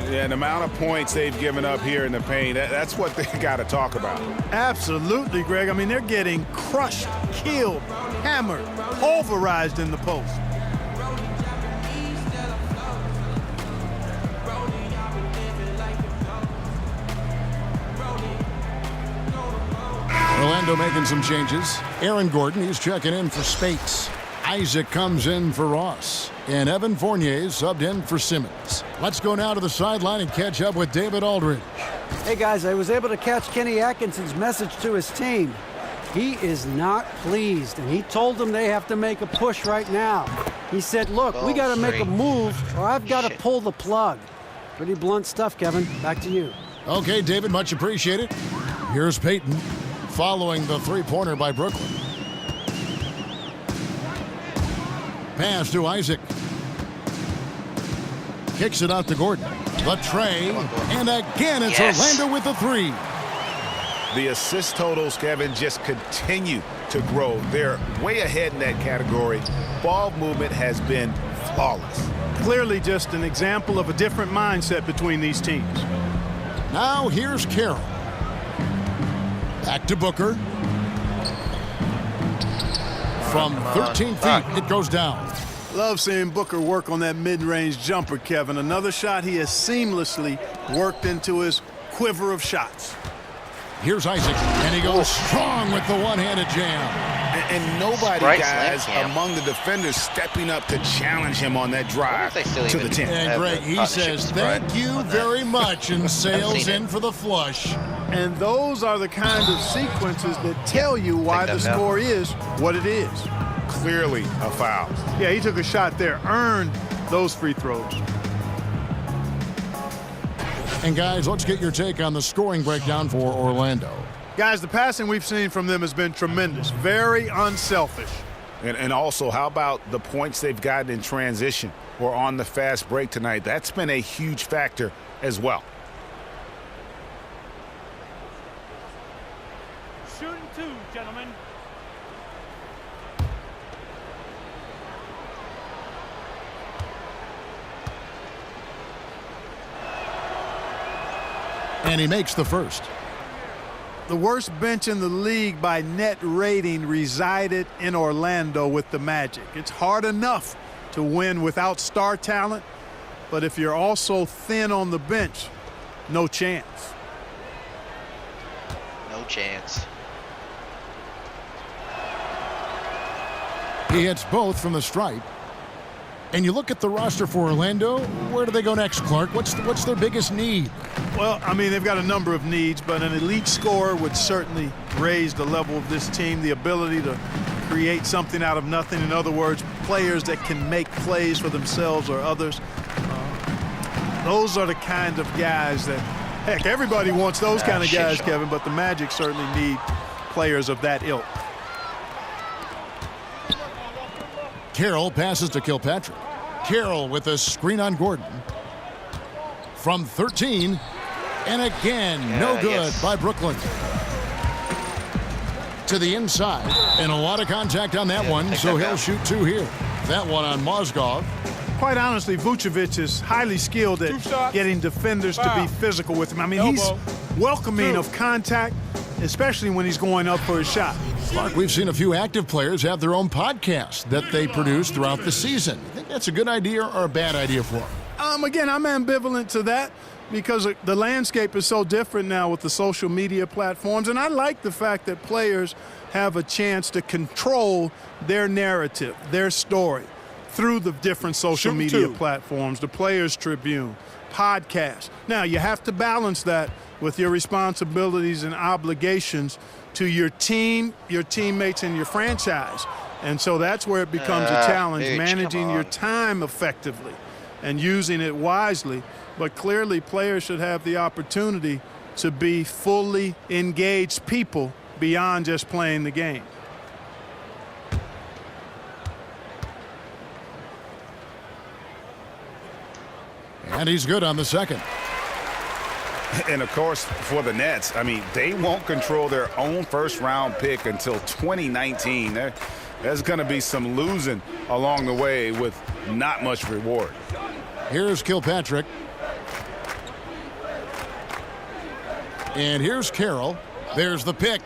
[SPEAKER 8] Yeah, the amount of points they've given up here in the paint, that's what they got to talk about.
[SPEAKER 9] Absolutely, Greg. I mean, they're getting crushed, killed, hammered, pulverized in the post.
[SPEAKER 3] Orlando making some changes. Aaron Gordon, he's checking in for Spates. Isaac comes in for Ross. And Evan Fournier subbed in for Simmons. Let's go now to the sideline and catch up with David Aldridge.
[SPEAKER 10] Hey, guys, I was able to catch Kenny Atkinson's message to his team. He is not pleased, and he told them they have to make a push right now. He said, look, we got to make a move or I've got to pull the plug. Pretty blunt stuff, Kevin. Back to you.
[SPEAKER 3] Okay, David, much appreciated. Here's Peyton following the three-pointer by Brooklyn. Pass to Isaac. Kicks it out to Gordon. The tray, and again it's Orlando with the three.
[SPEAKER 8] The assist totals, Kevin, just continue to grow. They're way ahead in that category. Ball movement has been flawless.
[SPEAKER 9] Clearly just an example of a different mindset between these teams.
[SPEAKER 3] Now here's Carroll. Back to Booker. From 13 feet, it goes down.
[SPEAKER 9] Love seeing Booker work on that mid-range jumper, Kevin. Another shot he has seamlessly worked into his quiver of shots.
[SPEAKER 3] Here's Isaac, and he goes strong with the one-handed jam.
[SPEAKER 8] And nobody, guys, among the defenders stepping up to challenge him on that drive to the 10.
[SPEAKER 3] And Greg, he says, thank you very much, and sails in for the flush.
[SPEAKER 9] And those are the kind of sequences that tell you why the score is what it is.
[SPEAKER 8] Clearly a foul.
[SPEAKER 9] Yeah, he took a shot there, earned those free throws.
[SPEAKER 3] And guys, let's get your take on the scoring breakdown for Orlando.
[SPEAKER 9] Guys, the passing we've seen from them has been tremendous, very unselfish.
[SPEAKER 8] And also, how about the points they've gotten in transition or on the fast break tonight? That's been a huge factor as well.
[SPEAKER 12] Shooting two, gentlemen.
[SPEAKER 3] And he makes the first.
[SPEAKER 9] The worst bench in the league by net rating resided in Orlando with the Magic. It's hard enough to win without star talent, but if you're also thin on the bench, no chance.
[SPEAKER 1] No chance.
[SPEAKER 3] He hits both from the stripe. And you look at the roster for Orlando, where do they go next, Clark? What's their biggest need?
[SPEAKER 9] Well, I mean, they've got a number of needs, but an elite scorer would certainly raise the level of this team, the ability to create something out of nothing. In other words, players that can make plays for themselves or others. Those are the kind of guys that, heck, everybody wants those kind of guys, Kevin, but the Magic certainly need players of that ilk.
[SPEAKER 3] Carroll passes to Kilpatrick. Carroll with a screen on Gordon. From 13, and again, no good by Brooklyn. To the inside, and a lot of contact on that one, so he'll shoot two here. That one on Mozgov.
[SPEAKER 9] Quite honestly, Vucevic is highly skilled at getting defenders to be physical with him. I mean, he's welcoming of contact, especially when he's going up for his shot.
[SPEAKER 3] Clark, we've seen a few active players have their own podcasts that they produce throughout the season. You think that's a good idea or a bad idea for them?
[SPEAKER 9] Again, I'm ambivalent to that because the landscape is so different now with the social media platforms. And I like the fact that players have a chance to control their narrative, their story, through the different social media platforms, the Players Tribune, podcasts. Now, you have to balance that with your responsibilities and obligations to your team, your teammates, and your franchise. And so that's where it becomes a challenge, managing your time effectively and using it wisely. But clearly, players should have the opportunity to be fully engaged people beyond just playing the game.
[SPEAKER 3] And he's good on the second.
[SPEAKER 8] And, of course, for the Nets, I mean, they won't control their own first-round pick until 2019. There's going to be some losing along the way with not much reward.
[SPEAKER 3] Here's Kilpatrick. And here's Carroll. There's the pick.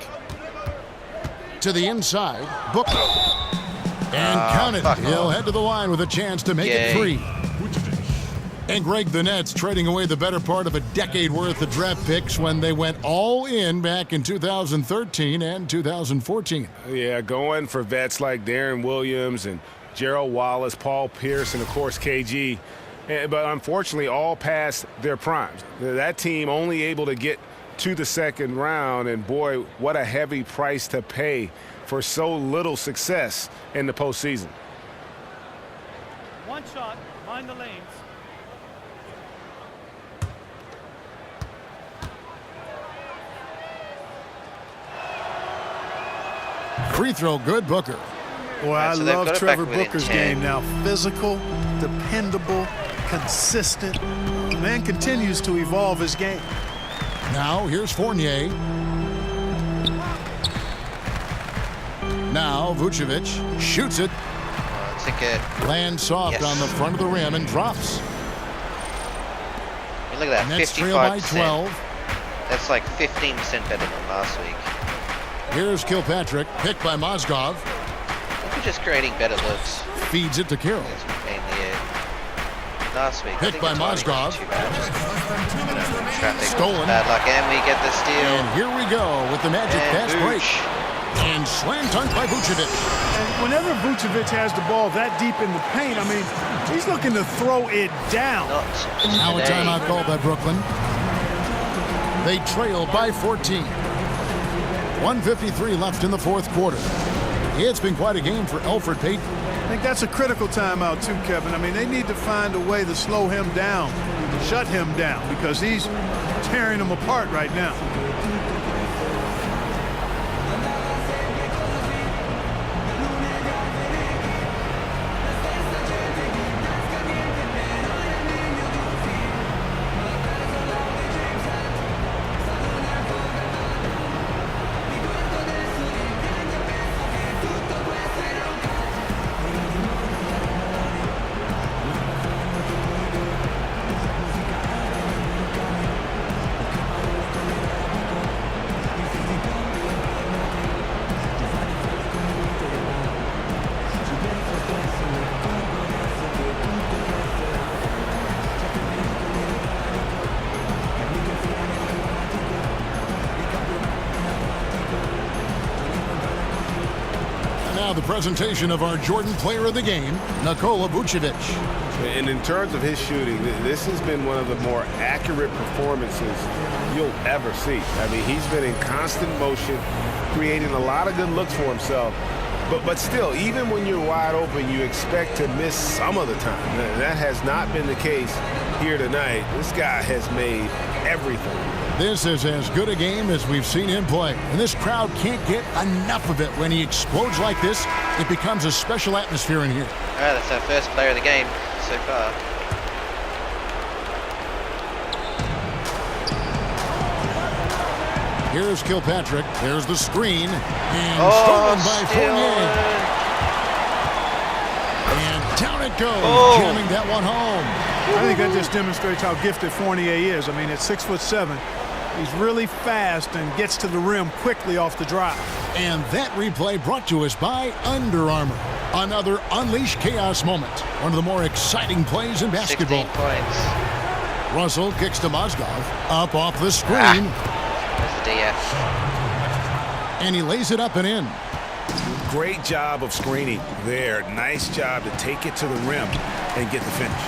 [SPEAKER 3] To the inside, Booker. And count it. He'll head to the line with a chance to make it three. And Greg, the Nets trading away the better part of a decade worth of draft picks when they went all in back in 2013 and 2014.
[SPEAKER 8] Yeah, going for vets like Darren Williams and Gerald Wallace, Paul Pierce, and, of course, KG. But unfortunately, all past their primes. That team only able to get to the second round, and, boy, what a heavy price to pay for so little success in the postseason.
[SPEAKER 12] One shot, mind the lanes.
[SPEAKER 3] Free throw good, Booker.
[SPEAKER 9] Boy, I love Trevor Booker's game now. Physical, dependable, consistent. The man continues to evolve his game.
[SPEAKER 3] Now here's Fournier. Now Vucevic shoots it. Lands soft on the front of the rim and drops.
[SPEAKER 1] Look at that,
[SPEAKER 3] Nets trail by 12.
[SPEAKER 1] That's like 15% better than last week.
[SPEAKER 3] Here's Kilpatrick, picked by Mozgov.
[SPEAKER 1] We're just creating better looks.
[SPEAKER 3] Feeds it to Carroll.
[SPEAKER 1] Mainly it. Last week,
[SPEAKER 3] picked by Mozgov.
[SPEAKER 1] Traffic,
[SPEAKER 3] stolen.
[SPEAKER 1] Bad luck, and we get the steal.
[SPEAKER 3] And here we go with the Magic fast break. And slam dunk by Vucevic.
[SPEAKER 9] And whenever Vucevic has the ball that deep in the paint, I mean, he's looking to throw it down.
[SPEAKER 3] Now a timeout called by Brooklyn. They trail by 14. 1:53 left in the fourth quarter. It's been quite a game for Elfrid Payton.
[SPEAKER 9] I think that's a critical timeout too, Kevin. I mean, they need to find a way to slow him down, shut him down, because he's tearing them apart right now.
[SPEAKER 3] Now the presentation of our Jordan Player of the Game, Nikola Vucevic.
[SPEAKER 8] And in terms of his shooting, this has been one of the more accurate performances you'll ever see. I mean, he's been in constant motion, creating a lot of good looks for himself. But still, even when you're wide open, you expect to miss some of the time. That has not been the case here tonight. This guy has made everything.
[SPEAKER 3] This is as good a game as we've seen him play. And this crowd can't get enough of it. When he explodes like this, it becomes a special atmosphere in here.
[SPEAKER 1] All right, that's our first player of the game so far.
[SPEAKER 3] Here's Kilpatrick. There's the screen. And stolen by Fournier. And down it goes, jamming that one home.
[SPEAKER 9] I think that just demonstrates how gifted Fournier is. I mean, at 6'7", he's really fast and gets to the rim quickly off the drive.
[SPEAKER 3] And that replay brought to us by Under Armour. Another Unleash Chaos moment. One of the more exciting plays in basketball.
[SPEAKER 1] 16 points.
[SPEAKER 3] Russell kicks to Mozgov. Up off the screen.
[SPEAKER 1] There's the DF.
[SPEAKER 3] And he lays it up and in.
[SPEAKER 8] Great job of screening there. Nice job to take it to the rim and get the finish.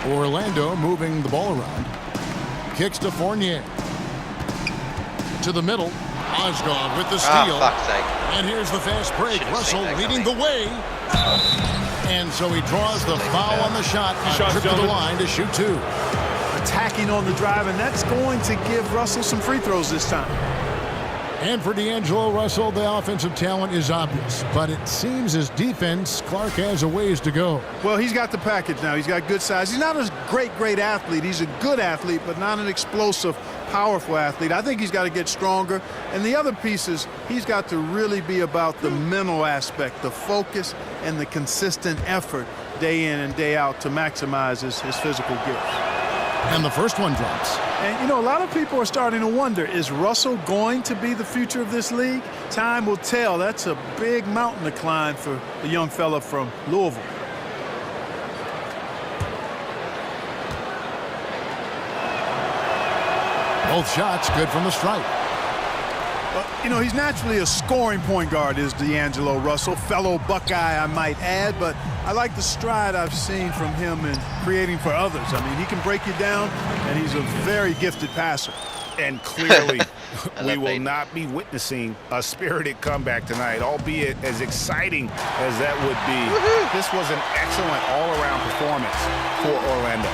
[SPEAKER 3] Orlando moving the ball around. Kicks to Fournier. To the middle. Mozgov with the steal.
[SPEAKER 1] Fuck's sake.
[SPEAKER 3] And here's the fast break. Russell leading the way. And so he draws the foul on the shot. Trip to the line to shoot two.
[SPEAKER 9] Attacking on the drive, and that's going to give Russell some free throws this time.
[SPEAKER 3] And for D'Angelo Russell, the offensive talent is obvious. But it seems his defense, Clark, has a ways to go.
[SPEAKER 9] Well, he's got the package now. He's got good size. He's not a great athlete. He's a good athlete, but not an explosive, powerful athlete. I think he's got to get stronger. And the other pieces, he's got to really be about the mental aspect, the focus, and the consistent effort day in and day out to maximize his physical gifts.
[SPEAKER 3] And the first one drops.
[SPEAKER 9] And, you know, a lot of people are starting to wonder, is Russell going to be the future of this league? Time will tell. That's a big mountain to climb for the young fella from Louisville.
[SPEAKER 3] Both shots good from the stripe.
[SPEAKER 9] You know, he's naturally a scoring point guard, is D'Angelo Russell. Fellow Buckeye, I might add, but I like the stride I've seen from him in creating for others. I mean, he can break you down, and he's a very gifted passer.
[SPEAKER 8] And clearly we will not be witnessing a spirited comeback tonight, albeit as exciting as that would be. This was an excellent all-around performance for Orlando.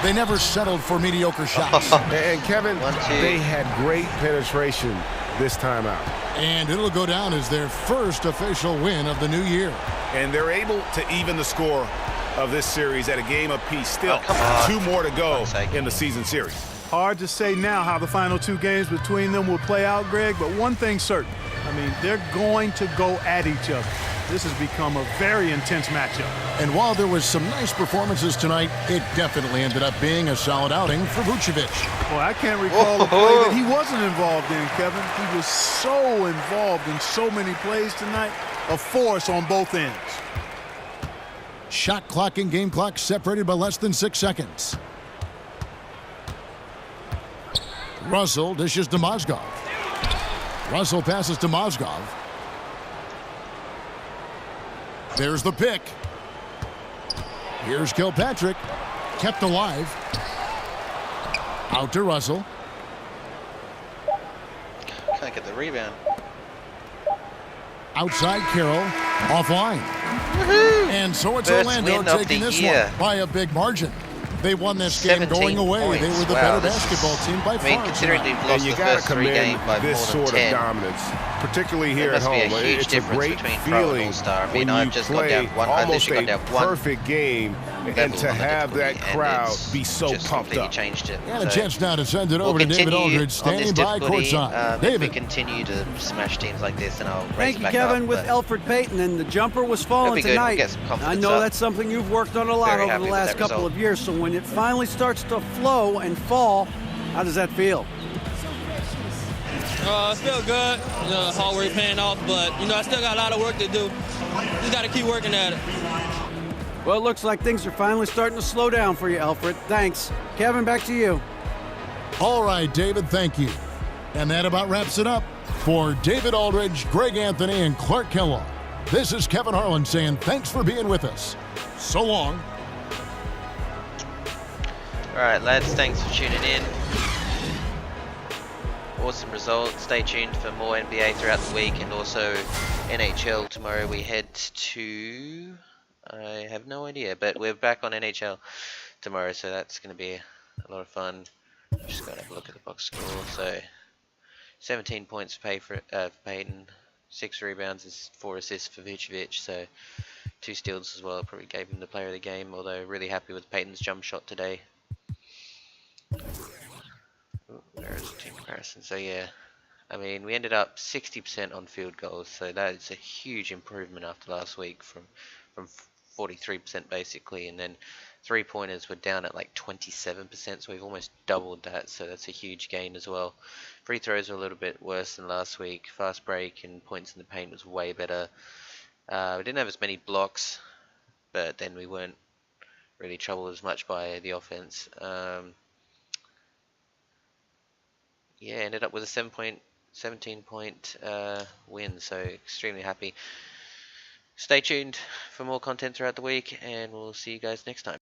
[SPEAKER 3] They never settled for mediocre shots.
[SPEAKER 5] And Kevin, they had great penetration this time out. And it'll go down as their first official win of the new year.
[SPEAKER 8] And they're able to even the score of this series at a game apiece. Still, 2 more to go in the season series.
[SPEAKER 9] Hard to say now how the final 2 games between them will play out, Greg, but one thing's certain. I mean, they're going to go at each other. This has become a very intense matchup.
[SPEAKER 3] And while there was some nice performances tonight, it definitely ended up being a solid outing for Vucevic.
[SPEAKER 9] Well, I can't recall a play that he wasn't involved in, Kevin. He was so involved in so many plays tonight, a force on both ends.
[SPEAKER 3] Shot clock and game clock separated by less than 6 seconds. Russell dishes to Mozgov. Russell passes to Mozgov. There's the pick. Here's Kilpatrick. Kept alive. Out to Russell.
[SPEAKER 1] Can't get the rebound.
[SPEAKER 3] Outside Carroll. Offline. And so it's
[SPEAKER 1] First
[SPEAKER 3] Orlando taking this one by a big margin. They won this game going away.
[SPEAKER 1] Points.
[SPEAKER 3] They were the better basketball team by far.
[SPEAKER 1] I mean, considering they've lost the first 3 games by more than 10,
[SPEAKER 8] dominance, particularly here at home.
[SPEAKER 1] There must be a huge difference between Pro and All-Star. I mean, I've just gone down one. I literally gone down one
[SPEAKER 8] perfect game, and to have that crowd be so pumped up.
[SPEAKER 1] Changed it.
[SPEAKER 3] And a chance now to send it over to David Aldridge, standing by courtside.
[SPEAKER 1] David, we continue to smash teams like this, and I'll raise
[SPEAKER 10] Thank you,
[SPEAKER 1] back
[SPEAKER 10] Kevin,
[SPEAKER 1] up,
[SPEAKER 10] with Elfrid Payton, and the jumper was falling tonight. I know that's something you've worked on a lot over the last couple of years. So when it finally starts to flow and fall, how does that feel?
[SPEAKER 13] It feels good. Hard work paying off, but I still got a lot of work to do. Just got to keep working at it.
[SPEAKER 10] Well, it looks like things are finally starting to slow down for you, Elfrid. Thanks. Kevin, back to you.
[SPEAKER 3] All right, David, thank you. And that about wraps it up. For David Aldridge, Greg Anthony, and Clark Kellogg, this is Kevin Harlan saying thanks for being with us. So long.
[SPEAKER 1] All right, lads, thanks for tuning in. Awesome result. Stay tuned for more NBA throughout the week, and also NHL tomorrow. We head to, I have no idea, but we're back on NHL tomorrow, so that's going to be a lot of fun. Just got to have a look at the box score. So 17 points for Payton, 6 rebounds and 4 assists for Vucevic, so 2 steals as well. Probably gave him the player of the game, although really happy with Payton's jump shot today. There is a team comparison. So yeah, I mean, we ended up 60% on field goals, so that is a huge improvement after last week from 43% basically, and then 3-pointers were down at like 27%, so we've almost doubled that, so that's a huge gain as well. Free throws are a little bit worse than last week. Fast break and points in the paint was way better. We didn't have as many blocks, but then we weren't really troubled as much by the offense. Yeah, ended up with a 17-point win, so extremely happy. Stay tuned for more content throughout the week, and we'll see you guys next time.